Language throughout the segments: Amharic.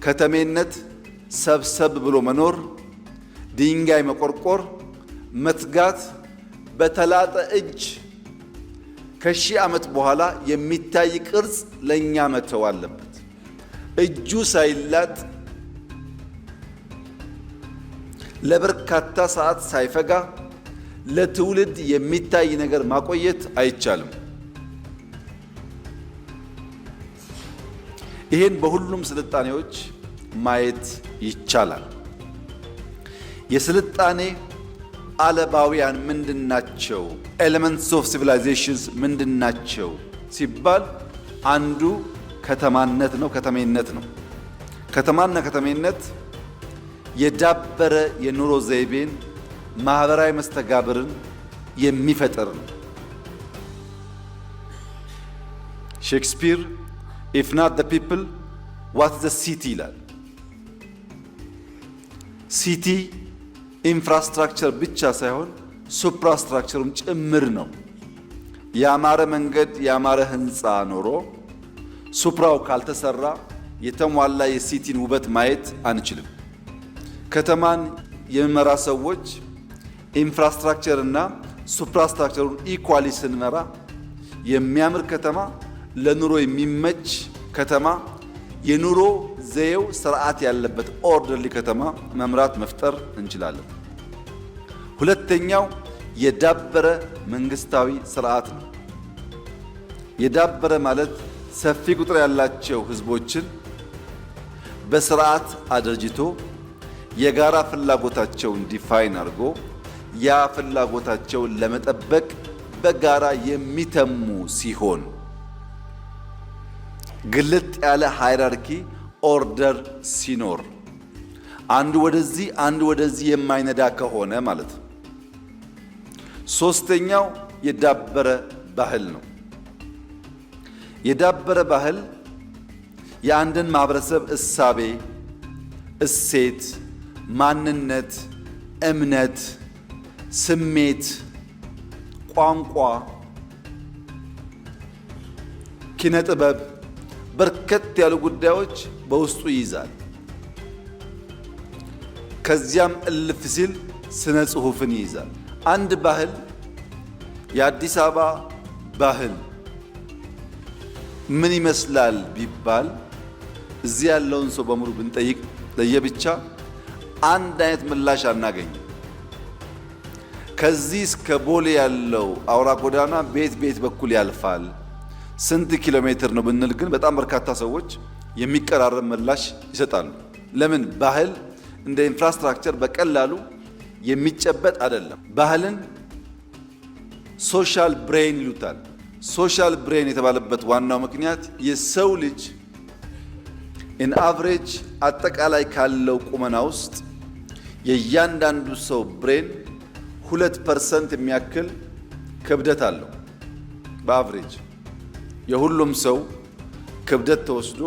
ከተሜነት ሰብሰብ ብሎ መኖር፣ ድንጋይ መቆርቆር፣ መትጋት በተላጠ እጅ ከሺህ ዓመት በኋላ የሚታይ ቅርጽ ለኛ መተው አለበት። እጁ ሳይላጥ ለበርካታ ሰዓት ሳይፈጋ ለትውልድ የሚታይ ነገር ማቆየት አይቻልም። ይሄን በሁሉም ስልጣኔዎች ማየት ይቻላል። የስልጣኔ አለባውያን ምንድናቸው? ኤሌመንትስ ኦፍ ሲቪላይዜሽንስ ምንድናቸው ሲባል አንዱ ከተማነት ነው፣ ከተሜነት ነው። ከተማና ከተሜነት የዳበረ የኑሮ ዘይቤን ማህበራዊ መስተጋብርን የሚፈጥር ነው። ሼክስፒር if not the people what is the city ይላል። ሲቲ ኢንፍራስትራክቸር ብቻ ሳይሆን ሱፕራስትራክቸሩም ጭምር ነው። ያማረ መንገድ ያማረ ህንፃ ኖሮ ሱፕራው ካልተሰራ የተሟላ የሲቲን ውበት ማየት አንችልም። ከተማን የሚመራ ሰዎች ኢንፍራስትራክቸር እና ሱፕራስትራክቸሩን ኢኳሊ ስንመራ የሚያምር ከተማ፣ ለኑሮ የሚመች ከተማ፣ የኑሮ ዘዬው ስርዓት ያለበት ኦርደርሊ ከተማ መምራት መፍጠር እንችላለን። ሁለተኛው የዳበረ መንግስታዊ ስርዓት ነው። የዳበረ ማለት ሰፊ ቁጥር ያላቸው ህዝቦችን በስርዓት አደርጅቶ የጋራ ፍላጎታቸውን ዲፋይን አድርጎ ያ ፍላጎታቸውን ለመጠበቅ በጋራ የሚተሙ ሲሆን ግልጥ ያለ ሃይራርኪ ኦርደር ሲኖር አንዱ ወደዚህ አንዱ ወደዚህ የማይነዳ ከሆነ ማለት ነው። ሶስተኛው የዳበረ ባህል ነው። የዳበረ ባህል የአንድን ማህበረሰብ እሳቤ፣ እሴት፣ ማንነት፣ እምነት፣ ስሜት፣ ቋንቋ፣ ኪነ ጥበብ በርከት ያሉ ጉዳዮች በውስጡ ይይዛል። ከዚያም እልፍ ሲል ስነ ጽሁፍን ይይዛል። አንድ ባህል የአዲስ አበባ ባህል ምን ይመስላል ቢባል እዚህ ያለውን ሰው በሙሉ ብንጠይቅ ለየብቻ አንድ አይነት ምላሽ አናገኝም። ከዚህ እስከ ቦሌ ያለው አውራ ጎዳና ቤት በኩል ያልፋል፣ ስንት ኪሎ ሜትር ነው ብንል ግን በጣም በርካታ ሰዎች የሚቀራረብ ምላሽ ይሰጣሉ። ለምን? ባህል እንደ ኢንፍራስትራክቸር በቀላሉ የሚጨበጥ አይደለም። ባህልን ሶሻል ብሬን ይሉታል። ሶሻል ብሬን የተባለበት ዋናው ምክንያት የሰው ልጅ ኢን አቨሬጅ አጠቃላይ ካለው ቁመና ውስጥ የእያንዳንዱ ሰው ብሬን 2% የሚያክል ክብደት አለው። በአቨሬጅ የሁሉም ሰው ክብደት ተወስዶ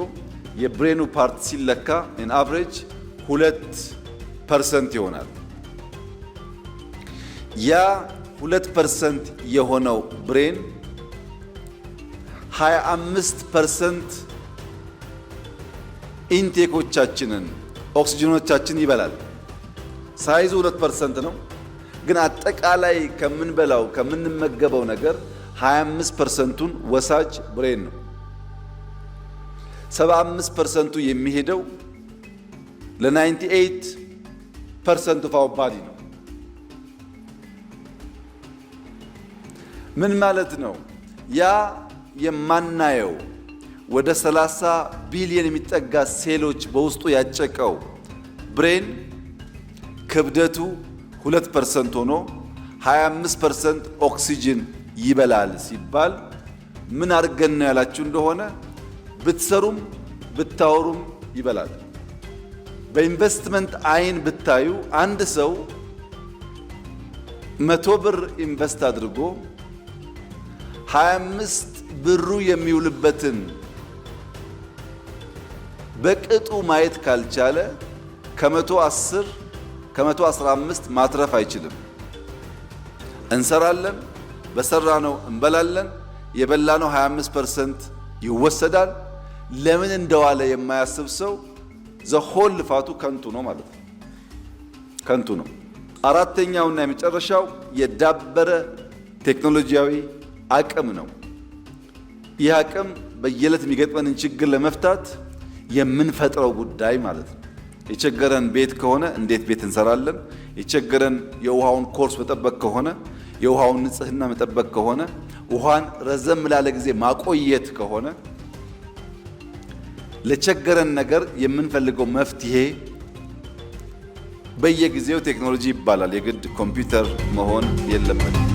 የብሬኑ ፓርት ሲለካ ኢን አቨሬጅ 2% ይሆናል። ያ 2% የሆነው ብሬን 25% ኢንቴኮቻችንን ኦክሲጅኖቻችን ይበላል። ሳይዙ 2% ነው፣ ግን አጠቃላይ ከምንበላው ከምንመገበው ነገር 25%ቱን ወሳጅ ብሬን ነው። 75%ቱ የሚሄደው ለ98% ኦፍ አወር ባዲ ነው። ምን ማለት ነው? ያ የማናየው ወደ 30 ቢሊዮን የሚጠጋ ሴሎች በውስጡ ያጨቀው ብሬን ክብደቱ 2% ሆኖ 25% ኦክሲጅን ይበላል ሲባል ምን አድርገን ነው ያላችሁ እንደሆነ ብትሰሩም ብታወሩም ይበላል። በኢንቨስትመንት አይን ብታዩ አንድ ሰው 100 ብር ኢንቨስት አድርጎ 25 ብሩ የሚውልበትን በቅጡ ማየት ካልቻለ ከ110 ከ115 ማትረፍ አይችልም። እንሰራለን፣ በሰራነው እንበላለን። የበላነው 25% ይወሰዳል። ለምን እንደዋለ የማያስብ ሰው ዘሆል ልፋቱ ከንቱ ነው ማለት ነው፣ ከንቱ ነው። አራተኛውና የመጨረሻው የዳበረ ቴክኖሎጂያዊ አቅም ነው። ይህ አቅም በየዕለት የሚገጥመንን ችግር ለመፍታት የምንፈጥረው ጉዳይ ማለት ነው። የቸገረን ቤት ከሆነ እንዴት ቤት እንሰራለን? የቸገረን የውሃውን ኮርስ መጠበቅ ከሆነ የውሃውን ንጽህና መጠበቅ ከሆነ ውሃን ረዘም ላለ ጊዜ ማቆየት ከሆነ ለቸገረን ነገር የምንፈልገው መፍትሄ በየጊዜው ቴክኖሎጂ ይባላል። የግድ ኮምፒውተር መሆን የለበትም።